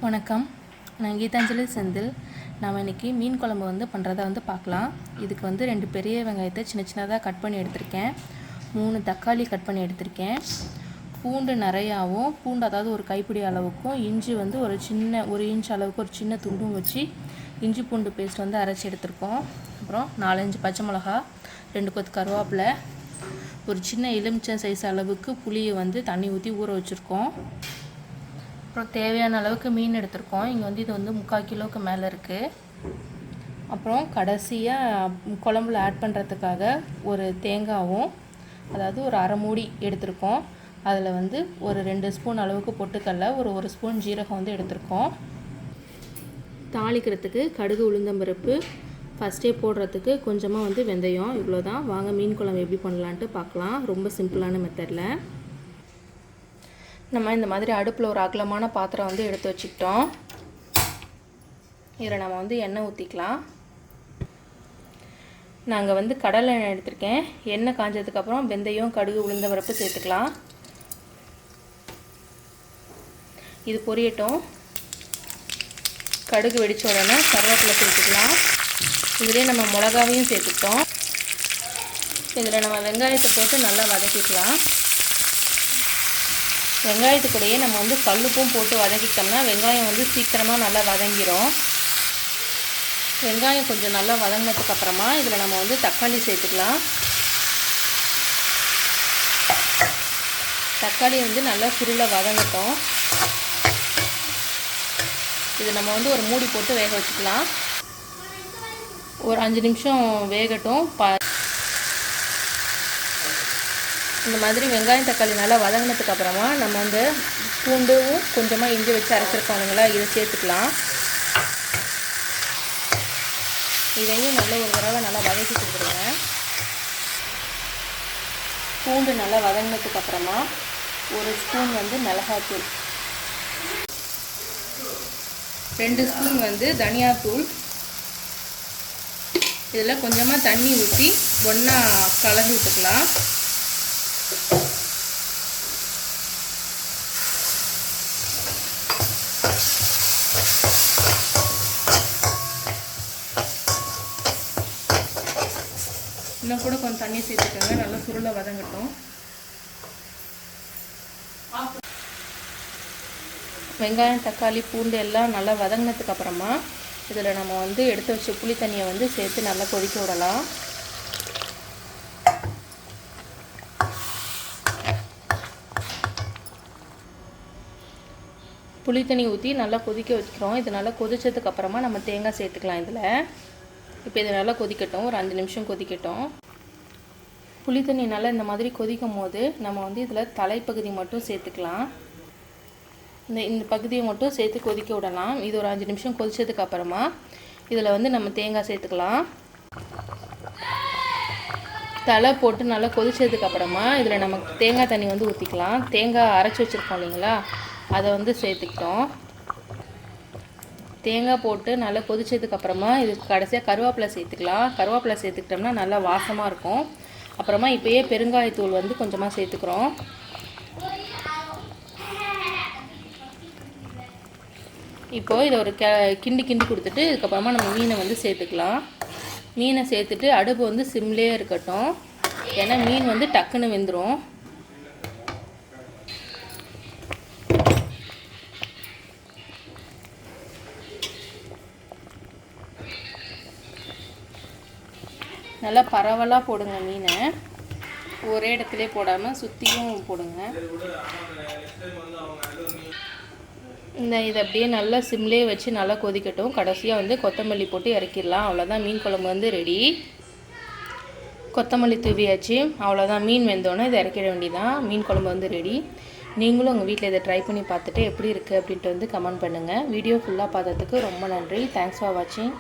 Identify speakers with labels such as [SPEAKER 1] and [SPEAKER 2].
[SPEAKER 1] வணக்கம், நான் கீதாஞ்சலி செந்தில். நாம் இன்றைக்கி மீன் குழம்பு பண்ணுறதை பார்க்கலாம். இதுக்கு 2 பெரிய வெங்காயத்தை சின்ன சின்னதாக கட் பண்ணி எடுத்திருக்கேன். 3 தக்காளி கட் பண்ணி எடுத்திருக்கேன். பூண்டு நிறையாவும், பூண்டு அதாவது ஒரு கைப்பிடி அளவுக்கும், இஞ்சி ஒரு இன்ச் அளவுக்கு ஒரு சின்ன துண்டும் வச்சு இஞ்சி பூண்டு பேஸ்ட் அரைச்சி எடுத்திருக்கோம். அப்புறம் 4-5 பச்சை மிளகா, 2 கொத்து கருவேப்பிலை, ஒரு சின்ன எலுமிச்சை சைஸ் அளவுக்கு புளியை தண்ணி ஊற்றி ஊற வச்சுருக்கோம். அப்புறம் தேவையான அளவுக்கு மீன் எடுத்திருக்கோம். இங்கே இது 3/4 கிலோவுக்கு மேலே இருக்குது. அப்புறம் கடைசியாக குழம்புல ஆட் பண்ணுறதுக்காக ஒரு தேங்காவும், அதாவது ஒரு அரை மூடி எடுத்திருக்கோம். அதில் ஒரு 2 ஸ்பூன் அளவுக்கு பொட்டுக்கடலை, ஒரு ஸ்பூன் ஜீரகம் எடுத்திருக்கோம். தாளிக்கிறதுக்கு கடுகு, உளுந்தம்பருப்பு, ஃபஸ்ட்டே போடுறதுக்கு கொஞ்சமாக வெந்தயம். இவ்வளோ தான். வாங்க மீன் குழம்பு எப்படி பண்ணலான்ட்டு பார்க்கலாம். ரொம்ப சிம்பிளான மெத்தடில். நம்ம இந்த மாதிரி அடுப்பில் ஒரு அகலமான பாத்திரம் எடுத்து வச்சுக்கிட்டோம். இதில் நம்ம எண்ணெய் ஊற்றிக்கலாம். நாங்கள் கடலை எண்ணெய் எடுத்திருக்கேன். எண்ணெய் காஞ்சதுக்கப்புறம் வெந்தயம், கடுகு, உளுந்தம்பருப்பு சேர்த்துக்கலாம். இது பொரியட்டும். கடுகு வெடித்த உடனே கருவேப்பிலை சேர்த்துக்கலாம். இதிலே நம்ம மிளகாவையும் சேர்த்துக்கிட்டோம். இதில் நம்ம வெங்காயத்தை போட்டு நல்லா வதக்கிக்கலாம். வெங்காயத்துக்கூடையே நம்ம கல்லுப்பும் போட்டு வதக்கிட்டோம்னா வெங்காயம் சீக்கிரமாக நல்லா வதங்கிடும். வெங்காயம் கொஞ்சம் நல்லா வதங்கினதுக்கப்புறமா இதில் நம்ம தக்காளி சேர்த்துக்கலாம். தக்காளி நல்லா சுருள வதங்கட்டும். இது நம்ம ஒரு மூடி போட்டு வேக வச்சுக்கலாம். ஒரு 5 நிமிஷம் வேகட்டும். இந்த மாதிரி வெங்காயம் தக்காளி நல்லா வதங்கினதுக்கப்புறமா நம்ம பூண்டும் கொஞ்சமாக இஞ்சி வச்சு அரைச்சிருக்கோம் இல்லைங்களா, இதை சேர்த்துக்கலாம். இதையும் ஒரு தடவை நல்லா வதக்கி கொடுத்துருங்க. பூண்டு நல்லா வதங்கினதுக்கப்புறமா ஒரு ஸ்பூன் மிளகாத்தூள், 2 ஸ்பூன் தனியாத்தூள், இதில் கொஞ்சமாக தண்ணி ஊற்றி ஒன்றா கலந்து விட்டுக்கலாம். இன்னும் கூட கொஞ்சம் தண்ணி சேர்த்துக்கோங்க. நல்லா சுருளை வதங்கட்டும். வெங்காயம், தக்காளி, பூண்டு எல்லாம் நல்லா வதங்கினதுக்கு அப்புறமா இதில் நம்ம எடுத்து வச்ச புளி தண்ணியை சேர்த்து நல்லா கொதிக்க விடலாம். புளி தண்ணி ஊற்றி நல்லா கொதிக்க வச்சுக்கிறோம். இது நல்லா கொதிச்சதுக்கப்புறமா நம்ம தேங்காய் சேர்த்துக்கலாம். இதில் இப்போ இது நல்லா கொதிக்கட்டும். ஒரு 5 நிமிஷம் கொதிக்கட்டும். புளி தண்ணி நல்லா இந்த மாதிரி கொதிக்கும் போது நம்ம இதில் தலைப்பகுதி மட்டும் சேர்த்துக்கலாம். இந்த பகுதியை மட்டும் சேர்த்து கொதிக்க விடலாம். இது ஒரு 5 நிமிஷம் கொதிச்சதுக்கப்புறமா இதில் நம்ம தேங்காய் சேர்த்துக்கலாம். தலை போட்டு நல்லா கொதிச்சதுக்கப்புறமா இதில் நம்ம தேங்காய் தண்ணி ஊற்றிக்கலாம். தேங்காய் அரைச்சி வச்சுருக்கோம் இல்லைங்களா, அதை சேர்த்துக்கிட்டோம். தேங்காய் போட்டு நல்லா கொதிச்சதுக்கப்புறமா இதுக்கு கடைசியாக கருவேப்பிலை சேர்த்துக்கலாம். கருவேப்பிலை சேர்த்துக்கிட்டோம்னா நல்லா வாசமாக இருக்கும். அப்புறமா இப்போயே பெருங்காயத்தூள் கொஞ்சமாக சேர்த்துக்கிறோம். இப்போது இதை ஒரு கிண்டி கொடுத்துட்டு இதுக்கப்புறமா நம்ம மீனை சேர்த்துக்கலாம். மீனை சேர்த்துட்டு அடுப்பு சிம்லேயே இருக்கட்டும். ஏன்னா மீன் டக்குன்னு வெந்துடும். நல்லா பரவலாக போடுங்க. மீனை ஒரே இடத்துல போடாமல் சுற்றியும் போடுங்க. இதை அப்படியே நல்லா சிம்லேயே வச்சு நல்லா கொதிக்கட்டும். கடைசியாக கொத்தமல்லி போட்டு இறக்கிடலாம். அவ்வளோதான், மீன் குழம்பு ரெடி. கொத்தமல்லி தூவியாச்சு. அவ்வளோதான், மீன் வெந்தோன்னே இதை இறக்கிட வேண்டியதான். மீன் குழம்பு ரெடி. நீங்களும் உங்கள் வீட்டில் இதை ட்ரை பண்ணி பார்த்துட்டு எப்படி இருக்குது அப்படின்ட்டு கமெண்ட் பண்ணுங்கள். வீடியோ ஃபுல்லாக பார்த்ததுக்கு ரொம்ப நன்றி. தேங்க்ஸ் ஃபார் வாட்சிங்.